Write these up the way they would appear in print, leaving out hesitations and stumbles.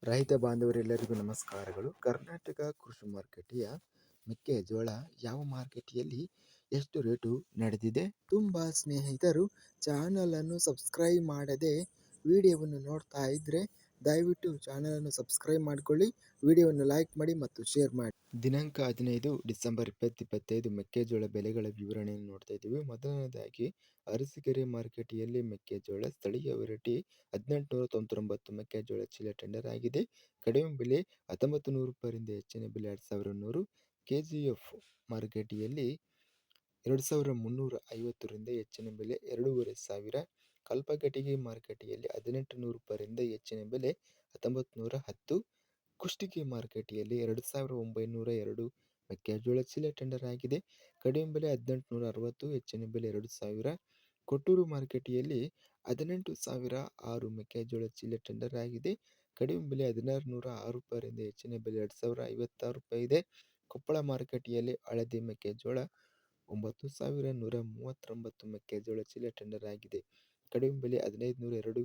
ರೈತ ಬಾಂಧವರೆಲ್ಲರಿಗೂ ನಮಸ್ಕಾರಗಳು. ಕರ್ನಾಟಕ ಕೃಷಿ ಮಾರುಕಟ್ಟೆಯ ಮೆಕ್ಕೆಜೋಳ ಯಾವ ಮಾರುಕಟ್ಟೆಯಲ್ಲಿ ಎಷ್ಟು ರೇಟು ನಡೆದಿದೆ? ತುಂಬ ಸ್ನೇಹಿತರು ಚಾನಲನ್ನು ಸಬ್ಸ್ಕ್ರೈಬ್ ಮಾಡದೆ ವಿಡಿಯೋವನ್ನು ನೋಡ್ತಾ ಇದ್ದರೆ ದಯವಿಟ್ಟು ಚಾನಲನ್ನು ಸಬ್ಸ್ಕ್ರೈಬ್ ಮಾಡಿಕೊಳ್ಳಿ, ವಿಡಿಯೋವನ್ನು ಲೈಕ್ ಮಾಡಿ ಮತ್ತು ಶೇರ್ ಮಾಡಿ. ದಿನಾಂಕ 15 ಡಿಸೆಂಬರ್ 2025 ಮೆಕ್ಕೆಜೋಳ ಬೆಲೆಗಳ ವಿವರಣೆಯನ್ನು ನೋಡ್ತಾ ಇದ್ದೀವಿ. ಮೊದಲನೇದಾಗಿ ಅರಸೀಕೆರೆ ಮಾರುಕಟ್ಟೆಯಲ್ಲಿ ಮೆಕ್ಕೆಜೋಳ ಸ್ಥಳೀಯ ವೆರೈಟಿ 1899 ಮೆಕ್ಕೆಜೋಳ ಚೀಲ ಟೆಂಡರ್ ಆಗಿದೆ. ಕಡಿಮೆ ಬೆಲೆ 1900 ರೂಪಾಯಿಯಿಂದ ಹೆಚ್ಚಿನ ಬೆಲೆ 2100. ಕೆಜಿಎಫ್ ಮಾರುಕಟ್ಟೆಯಲ್ಲಿ 2350ರಿಂದ ಹೆಚ್ಚಿನ ಬೆಲೆ 2500. ಕಲ್ಪಕಟ್ಟಿಗೆ ಮಾರುಕಟ್ಟೆಯಲ್ಲಿ 1800 ರೂಪಾಯಿಯಿಂದ ಹೆಚ್ಚಿನ ಬೆಲೆ 1910. ಕುಷ್ಟಗಿ ಮಾರುಕಟ್ಟೆಯಲ್ಲಿ 2902 ಮೆಕ್ಕೆಜೋಳ ಚೀಲ ಟೆಂಡರ್ ಆಗಿದೆ. ಕಡಿಮೆ ಬೆಲೆ 1860, ಹೆಚ್ಚಿನ ಬೆಲೆ 2000. ಕೊಟ್ಟೂರು ಮಾರುಕಟ್ಟೆಯಲ್ಲಿ 18,006 ಮೆಕ್ಕೆಜೋಳ ಚೀಲ ಟೆಂಡರ್ ಆಗಿದೆ. ಕಡಿಮೆ ಬೆಲೆ 1606 ರೂಪಾಯಿಯಿಂದ ಹೆಚ್ಚಿನ ಬೆಲೆ 2056 ರೂಪಾಯಿ ಇದೆ. ಕೊಪ್ಪಳ ಮಾರುಕಟ್ಟೆಯಲ್ಲಿ ಹಳದಿ ಮೆಕ್ಕೆಜೋಳ 9139 ಮೆಕ್ಕೆಜೋಳ ಚೀಲ ಟೆಂಡರ್ ಆಗಿದೆ. ಕಡಿಮೆ ಬೆಲೆ 1502,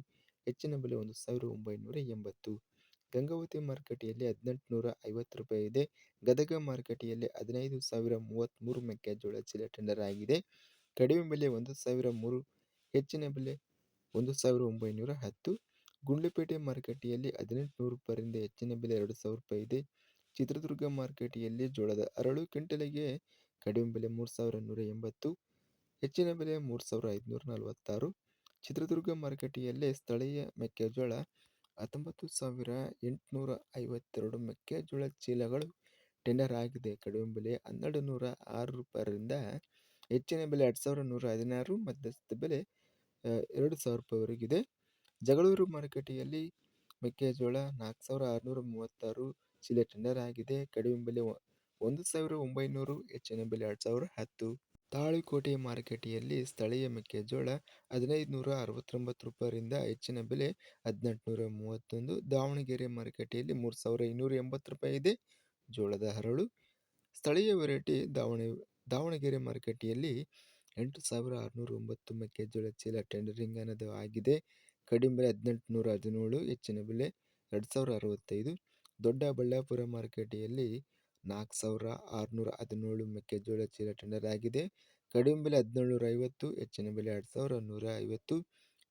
ಹೆಚ್ಚಿನ ಬೆಲೆ 1980. ಗಂಗಾವತಿ ಮಾರುಕಟ್ಟೆಯಲ್ಲಿ 1850 ರೂಪಾಯಿ ಇದೆ. ಗದಗ ಮಾರುಕಟ್ಟೆಯಲ್ಲಿ 15,033 ಮೆಕ್ಕೆಜೋಳ ಚೀಲ ಟೆಂಡರ್ ಆಗಿದೆ. ಕಡಿಮೆ ಬೆಲೆ 1,003, ಹೆಚ್ಚಿನ ಬೆಲೆ 1,910. ಗುಂಡ್ಲುಪೇಟೆ ಮಾರುಕಟ್ಟೆಯಲ್ಲಿ 1800 ರೂಪಾಯಿಯಿಂದ ಹೆಚ್ಚಿನ ಬೆಲೆ 2,000 ರೂಪಾಯಿ ಇದೆ. ಚಿತ್ರದುರ್ಗ ಮಾರುಕಟ್ಟೆಯಲ್ಲಿ ಜೋಳದ ಅರಳು ಕ್ವಿಂಟಲಿಗೆ ಕಡಿಮೆ ಬೆಲೆ 3,180, ಹೆಚ್ಚಿನ ಬೆಲೆ 3,546. ಚಿತ್ರದುರ್ಗ ಮಾರುಕಟ್ಟೆಯಲ್ಲಿ ಸ್ಥಳೀಯ ಮೆಕ್ಕೆಜೋಳ 19,852 ಮೆಕ್ಕೆಜೋಳ ಚೀಲಗಳು ಟೆಂಡರ್ ಆಗಿದೆ. ಕಡಿಮೆ ಬೆಲೆ 1,206 ರೂಪಾಯಿರಿಂದ ಹೆಚ್ಚಿನ ಬೆಲೆ 2,116, ಮಧ್ಯಸ್ಥ ಬೆಲೆ 2,000 ರೂಪಾಯಿವರೆಗಿದೆ. ಜಗಳೂರು ಮಾರುಕಟ್ಟೆಯಲ್ಲಿ ಮೆಕ್ಕೆಜೋಳ 4,636 ಚೀಲ ಟೆಂಡರ್ ಆಗಿದೆ. ಕಡಿಮೆ ಬೆಲೆ 1,900, ಹೆಚ್ಚಿನ ಬೆಲೆ 2,010. ತಾಳಿಕೋಟೆ ಮಾರುಕಟ್ಟೆಯಲ್ಲಿ ಸ್ಥಳೀಯ ಮೆಕ್ಕೆಜೋಳ 1,569 ರೂಪಾಯಿರಿಂದ ಹೆಚ್ಚಿನ ಬೆಲೆ 1,831. ದಾವಣಗೆರೆ ಮಾರುಕಟ್ಟೆಯಲ್ಲಿ 3,280 ರೂಪಾಯಿ ಇದೆ. ಜೋಳದ ಹರಳು ಸ್ಥಳೀಯ ವೆರೈಟಿ ದಾವಣಗೆರೆ ಮಾರುಕಟ್ಟೆಯಲ್ಲಿ 8,609 ಮೆಕ್ಕೆಜೋಳ ಚೀಲ ಟೆಂಡರಿಂಗ್ ಆಗಿದೆ. ಕಡಿಮೆ ಬೆಲೆ 1,817, ಹೆಚ್ಚಿನ ಬೆಲೆ 2,065. ದೊಡ್ಡಬಳ್ಳಾಪುರ ಮಾರುಕಟ್ಟೆಯಲ್ಲಿ 4,617 ಮೆಕ್ಕೆಜೋಳ ಚೀಲ ಟೆಂಡರ್ ಆಗಿದೆ. ಕಡಿಮೆ ಬೆಲೆ 1,750, ಹೆಚ್ಚಿನ ಬೆಲೆ 2,150.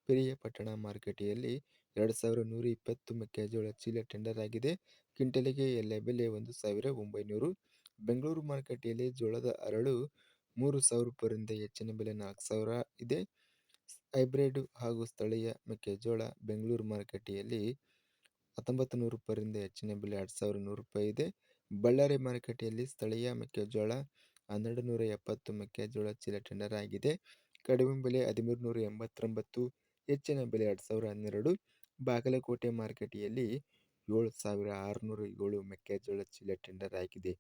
ಪಿರಿಯಾಪಟ್ಟಣ ಮಾರುಕಟ್ಟೆಯಲ್ಲಿ 2,120 ಮೆಕ್ಕೆಜೋಳ ಚೀಲ ಟೆಂಡರ್ ಆಗಿದೆ. ಕ್ವಿಂಟಲಿಗೆ ಎಲೆ ಬೆಲೆ 1,900. ಬೆಂಗಳೂರು ಮಾರುಕಟ್ಟೆಯಲ್ಲಿ ಜೋಳದ ಅರಳು 3,000 ರೂಪಾಯಿರಿಂದ ಹೆಚ್ಚಿನ ಬೆಲೆ 4,000 ಇದೆ. ಹೈಬ್ರಿಡ್ ಹಾಗೂ ಸ್ಥಳೀಯ ಮೆಕ್ಕೆಜೋಳ ಬೆಂಗಳೂರು ಮಾರುಕಟ್ಟೆಯಲ್ಲಿ 1,900 ರೂಪಾಯಿರಿಂದ ಹೆಚ್ಚಿನ ಬೆಲೆ 2,100 ರೂಪಾಯಿ ಇದೆ. ಬಳ್ಳಾರಿ ಮಾರುಕಟ್ಟೆಯಲ್ಲಿ ಸ್ಥಳೀಯ ಮೆಕ್ಕೆಜೋಳ 1,270 ಮೆಕ್ಕೆಜೋಳ ಚೀಲ ಟೆಂಡರ್ ಆಗಿದೆ. ಕಡಿಮೆ ಬೆಲೆ 1,389, ಹೆಚ್ಚಿನ ಬೆಲೆ 2,012. ಬಾಗಲಕೋಟೆ ಮಾರುಕಟ್ಟೆಯಲ್ಲಿ 7,607 ಮೆಕ್ಕೆಜೋಳ ಚೀಲ ಟೆಂಡರ್ ಆಗಿದೆ.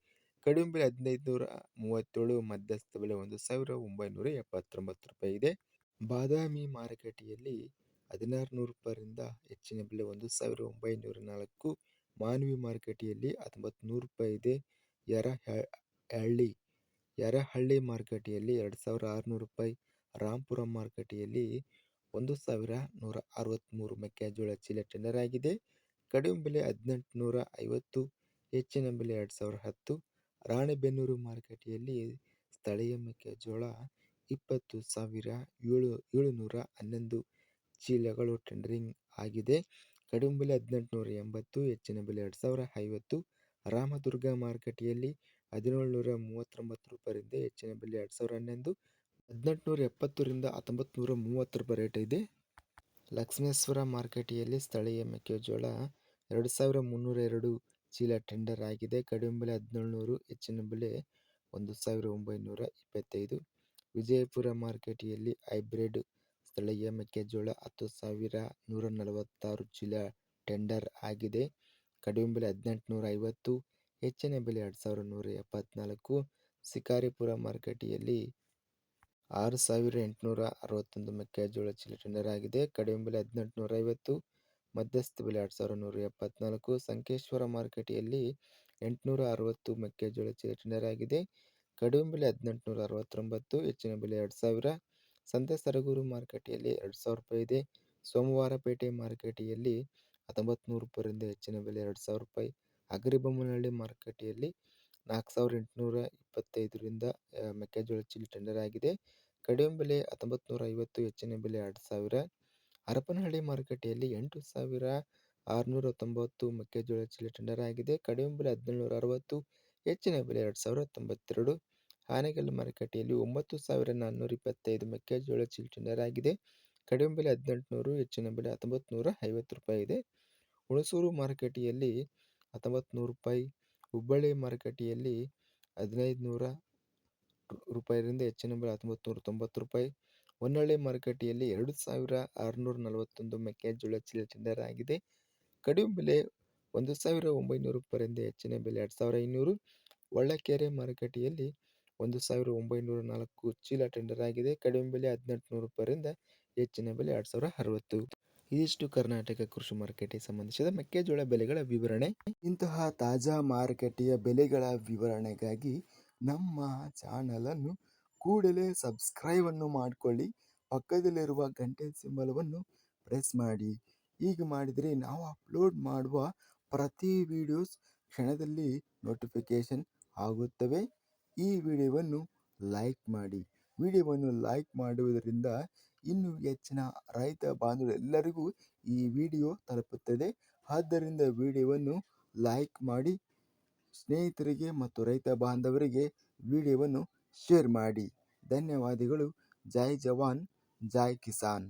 ಕಡಿಮೆ ಬೆಲೆ 1,537, ಮಧ್ಯಸ್ಥ ಬೆಲೆ 1,979 ರೂಪಾಯಿ ಇದೆ. ಬಾದಾಮಿ ಮಾರುಕಟ್ಟೆಯಲ್ಲಿ 1,600 ರೂಪಾಯಿರಿಂದ ಹೆಚ್ಚಿನ ಬೆಲೆ 1,904. ಮಾನ್ವಿ ಮಾರುಕಟ್ಟೆಯಲ್ಲಿ 1,900 ರೂಪಾಯಿ ಇದೆ. ಯರಹಳ್ಳಿ ಮಾರುಕಟ್ಟೆಯಲ್ಲಿ 2,600 ರೂಪಾಯಿ. ರಾಂಪುರ ಮಾರುಕಟ್ಟೆಯಲ್ಲಿ 1,163 ಮೆಕ್ಕೆಜೋಳ ಚೀಲ ಟೆಂಡರ್ ಆಗಿದೆ. ಕಡಿಮೆ ಬೆಲೆ 1,850, ಹೆಚ್ಚಿನ ಬೆಲೆ 2,010. ರಾಣೆಬೆನ್ನೂರು ಮಾರುಕಟ್ಟೆಯಲ್ಲಿ ಸ್ಥಳೀಯ ಮೆಕ್ಕೆಜೋಳ 20,711 ಚೀಲಗಳು ಟೆಂಡರಿಂಗ್ ಆಗಿದೆ. ಕಡಿಮೆ ಬೆಲೆ 1,880, ಹೆಚ್ಚಿನ ಬೆಲೆ 2,050. ರಾಮದುರ್ಗ ಮಾರುಕಟ್ಟೆಯಲ್ಲಿ 1,739 ರೂಪಾಯಿರಿಂದ ಹೆಚ್ಚಿನ ಬೆಲೆ 2,011, 1,870ರಿಂದ 1,930 ರೂಪಾಯಿ ರೇಟ್ ಇದೆ. ಲಕ್ಷ್ಮೇಶ್ವರ ಮಾರುಕಟ್ಟೆಯಲ್ಲಿ ಸ್ಥಳೀಯ ಮೆಕ್ಕೆಜೋಳ 2,302 ಚೀಲ ಟೆಂಡರ್ ಆಗಿದೆ. ಕಡಿಮೆ ಬೆಲೆ 1,700, ಹೆಚ್ಚಿನ ಬೆಲೆ 1,925. ವಿಜಯಪುರ ಮಾರುಕಟ್ಟೆಯಲ್ಲಿ ಹೈಬ್ರಿಡ್ ಸ್ಥಳೀಯ ಮೆಕ್ಕೆಜೋಳ 10,146 ಚೀಲ ಟೆಂಡರ್ ಆಗಿದೆ. ಕಡಿಮೆ ಬೆಲೆ 1,850, ಹೆಚ್ಚಿನ ಬೆಲೆ 2,174. ಶಿಕಾರಿಪುರ ಮಾರುಕಟ್ಟೆಯಲ್ಲಿ 6,861 ಮೆಕ್ಕೆಜೋಳ ಚೀಲ ಟೆಂಡರ್ ಆಗಿದೆ. ಕಡಿಮೆ ಬೆಲೆ 1,850, ಮಧ್ಯಸ್ಥ ಬೆಲೆ 2,174. ಸಂಕೇಶ್ವರ ಮಾರುಕಟ್ಟೆಯಲ್ಲಿ 860 ಮೆಕ್ಕೆಜೋಳ ಚೀಲ ಟೆಂಡರ್ ಆಗಿದೆ. ಕಡಿಮೆ ಬೆಲೆ 1,869, ಹೆಚ್ಚಿನ ಬೆಲೆ 2,000. ಸಂತೆ ಸರಗೂರು ಮಾರುಕಟ್ಟೆಯಲ್ಲಿ 2,000 ರೂಪಾಯಿ ಇದೆ. ಸೋಮವಾರಪೇಟೆ ಮಾರುಕಟ್ಟೆಯಲ್ಲಿ 1900 ರೂಪಾಯಿಯಿಂದ ಹೆಚ್ಚಿನ ಬೆಲೆ 2000 ರೂಪಾಯಿ. ಹಗರಿಬೊಮ್ಮನಹಳ್ಳಿ ಮಾರುಕಟ್ಟೆಯಲ್ಲಿ 4825ರಿಂದ ಮೆಕ್ಕೆಜೋಳ ಚೀಲ ಟೆಂಡರ್ ಆಗಿದೆ. ಕಡಿಮೆ ಬೆಲೆ 1950, ಹೆಚ್ಚಿನ ಬೆಲೆ 2000. ಹರಪನಹಳ್ಳಿ ಮಾರುಕಟ್ಟೆಯಲ್ಲಿ 8690 ಮೆಕ್ಕೆಜೋಳ ಚೀಲ ಟೆಂಡರ್ ಆಗಿದೆ. ಕಡಿಮೆ ಬೆಲೆ 1760, ಹೆಚ್ಚಿನ ಬೆಲೆ 2092. ಆನೇಕಲ್ ಮಾರುಕಟ್ಟೆಯಲ್ಲಿ 9425 ಮೆಕ್ಕೆಜೋಳ ಚೀಲ ಟೆಂಡರ್ ಆಗಿದೆ. ಕಡಿಮೆ ಬೆಲೆ 1800, ಹೆಚ್ಚಿನ ಬೆಲೆ 1950 ರೂಪಾಯಿ ಇದೆ. ಹುಣಸೂರು ಮಾರುಕಟ್ಟೆಯಲ್ಲಿ 1900 ರೂಪಾಯಿ. ಹುಬ್ಬಳ್ಳಿ ಮಾರುಕಟ್ಟೆಯಲ್ಲಿ 1500 ರೂಪಾಯಿರಿಂದ ಹೆಚ್ಚಿನ ಬೆಲೆ 1990 ರೂಪಾಯಿ. ಹೊನ್ನಳ್ಳಿ ಮಾರುಕಟ್ಟೆಯಲ್ಲಿ 2641 ಮೆಕ್ಕೆಜೋಳ ಚೀಲ ಟೆಂಡರ್ ಆಗಿದೆ. ಕಡಿಮೆ ಬೆಲೆ 1900 ರೂಪಾಯಿಯಿಂದ ಹೆಚ್ಚಿನ ಬೆಲೆ 2500. ಒಳ್ಳಕೆರೆ ಮಾರುಕಟ್ಟೆಯಲ್ಲಿ 1904 ಚೀಲ ಟೆಂಡರ್ ಆಗಿದೆ. ಕಡಿಮೆ ಬೆಲೆ 1800 ರೂಪಾಯಿಯಿಂದ ಹೆಚ್ಚಿನ ಬೆಲೆ 2060. ಇದಿಷ್ಟು ಕರ್ನಾಟಕ ಕೃಷಿ ಮಾರುಕಟ್ಟೆಗೆ ಸಂಬಂಧಿಸಿದ ಮೆಕ್ಕೆಜೋಳ ಬೆಲೆಗಳ ವಿವರಣೆ. ಇಂತಹ ತಾಜಾ ಮಾರುಕಟ್ಟೆಯ ಬೆಲೆಗಳ ವಿವರಣೆಗಾಗಿ ನಮ್ಮ ಚಾನಲನ್ನು ಕೂಡಲೇ ಸಬ್ಸ್ಕ್ರೈಬ್ ಅನ್ನು ಮಾಡಿಕೊಳ್ಳಿ. ಪಕ್ಕದಲ್ಲಿರುವ ಗಂಟೆ ಸಿಂಬಲವನ್ನು ಪ್ರೆಸ್ ಮಾಡಿ. ಹೀಗೆ ಮಾಡಿದರೆ ನಾವು ಅಪ್ಲೋಡ್ ಮಾಡುವ ಪ್ರತಿ ವಿಡಿಯೋಸ್ ಕ್ಷಣದಲ್ಲಿ ನೋಟಿಫಿಕೇಶನ್ ಆಗುತ್ತವೆ. ಈ ವಿಡಿಯೋವನ್ನು ಲೈಕ್ ಮಾಡಿ. ವಿಡಿಯೋವನ್ನು ಲೈಕ್ ಮಾಡುವುದರಿಂದ ಇನ್ನೂ ಹೆಚ್ಚಿನ ರೈತ ಬಾಂಧವರೆಲ್ಲರಿಗೂ ಈ ವಿಡಿಯೋ ತಲುಪುತ್ತದೆ. ಆದ್ದರಿಂದ ವಿಡಿಯೋವನ್ನು ಲೈಕ್ ಮಾಡಿ, ಸ್ನೇಹಿತರಿಗೆ ಮತ್ತು ರೈತ ಬಾಂಧವರಿಗೆ ವಿಡಿಯೋವನ್ನು ಶೇರ್ ಮಾಡಿ. ಧನ್ಯವಾದಗಳು. ಜೈ ಜವಾನ್, ಜೈ ಕಿಸಾನ್.